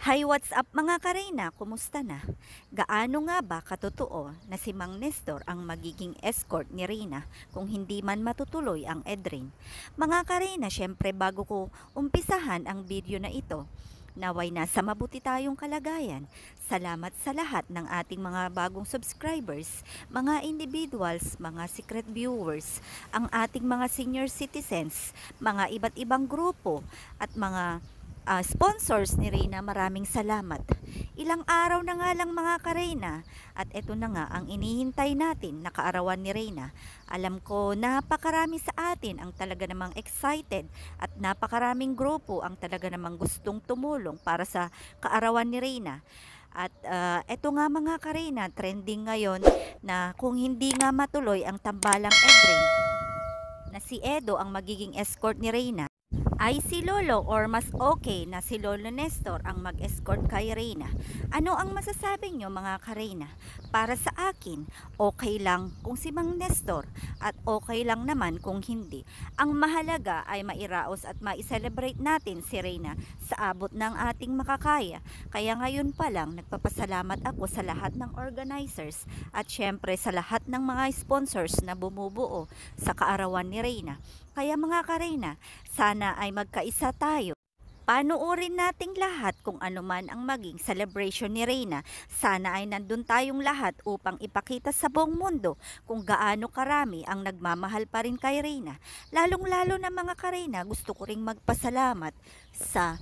Hi, what's up mga Karina? Kumusta na? Gaano nga ba katotoo na si Mang Nestor ang magiging escort ni Reyna kung hindi man matutuloy ang Edrin? Mga Karina, syempre bago ko umpisahan ang video na ito, naway nasa mabuti tayong kalagayan. Salamat sa lahat ng ating mga bagong subscribers, mga individuals, mga secret viewers, ang ating mga senior citizens, mga iba't ibang grupo at mga sponsors ni Reyna. Maraming salamat. Ilang araw na nga lang mga Kareyna at eto na nga ang inihintay natin na kaarawan ni Reyna. Alam ko napakarami sa atin ang talaga namang excited at napakaraming grupo ang talaga namang gustong tumulong para sa kaarawan ni Reyna. At eto nga mga Kareyna, trending ngayon na kung hindi nga matuloy ang tambalang Edrin, na si Edo ang magiging escort ni Reyna, ay si Lolo or mas okay na si Lolo Nestor ang mag-escort kay Reyna. Ano ang masasabi nyo mga Kareyna? Para sa akin, okay lang kung si Mang Nestor at okay lang naman kung hindi. Ang mahalaga ay mairaos at ma-celebrate natin si Reyna sa abot ng ating makakaya. Kaya ngayon pa lang nagpapasalamat ako sa lahat ng organizers at syempre sa lahat ng mga sponsors na bumubuo sa kaarawan ni Reyna. Kaya mga Kareyna, sana ay magkaisa tayo. Panuorin nating lahat kung ano man ang maging celebration ni Reyna. Sana ay nandun tayong lahat upang ipakita sa buong mundo kung gaano karami ang nagmamahal pa rin kay Reyna. Lalong-lalo na mga Kareyna, gusto ko ring magpasalamat sa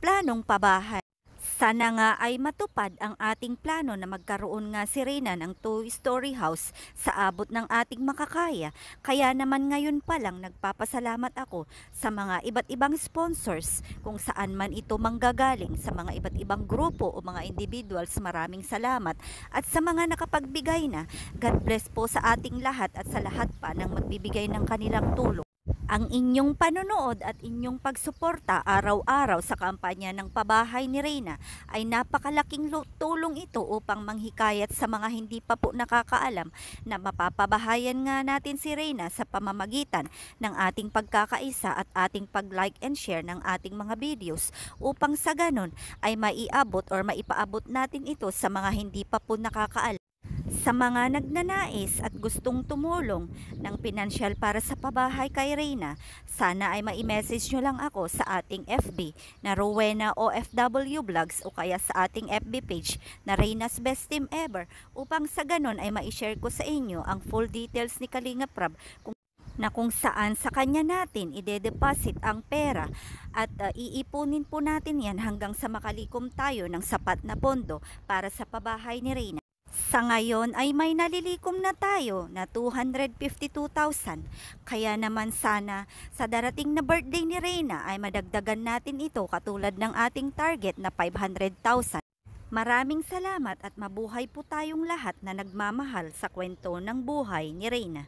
planong pabahay. Sana nga ay matupad ang ating plano na magkaroon nga si Reyna ng two-story house sa abot ng ating makakaya. Kaya naman ngayon pa lang nagpapasalamat ako sa mga iba't ibang sponsors kung saan man ito manggagaling, sa mga iba't ibang grupo o mga individuals. Maraming salamat. At sa mga nakapagbigay na, God bless po sa ating lahat at sa lahat pa ng magbibigay ng kanilang tulong. Ang inyong panonood at inyong pagsuporta araw-araw sa kampanya ng pabahay ni Reyna ay napakalaking tulong ito upang manghikayat sa mga hindi pa po nakakaalam na mapapabahayan nga natin si Reyna sa pamamagitan ng ating pagkakaisa at ating pag-like and share ng ating mga videos upang sa ganon ay maiabot or maipaabot natin ito sa mga hindi pa po nakakaalam. Sa mga nagnanais at gustong tumulong ng pinansyal para sa pabahay kay Reyna, sana ay mai-message nyo lang ako sa ating FB na Rowena OFW Vlogs o kaya sa ating FB page na Reyna's Best Team Ever upang sa ganon ay ma-share ko sa inyo ang full details ni Kalinga Prab kung saan sa kanya natin ide-deposit ang pera at iipunin po natin yan hanggang sa makalikom tayo ng sapat na pondo para sa pabahay ni Reyna. Sa ngayon ay may nalilikom na tayo na 252,000. Kaya naman sana sa darating na birthday ni Reyna ay madagdagan natin ito katulad ng ating target na 500,000. Maraming salamat at mabuhay po tayong lahat na nagmamahal sa kwento ng buhay ni Reyna.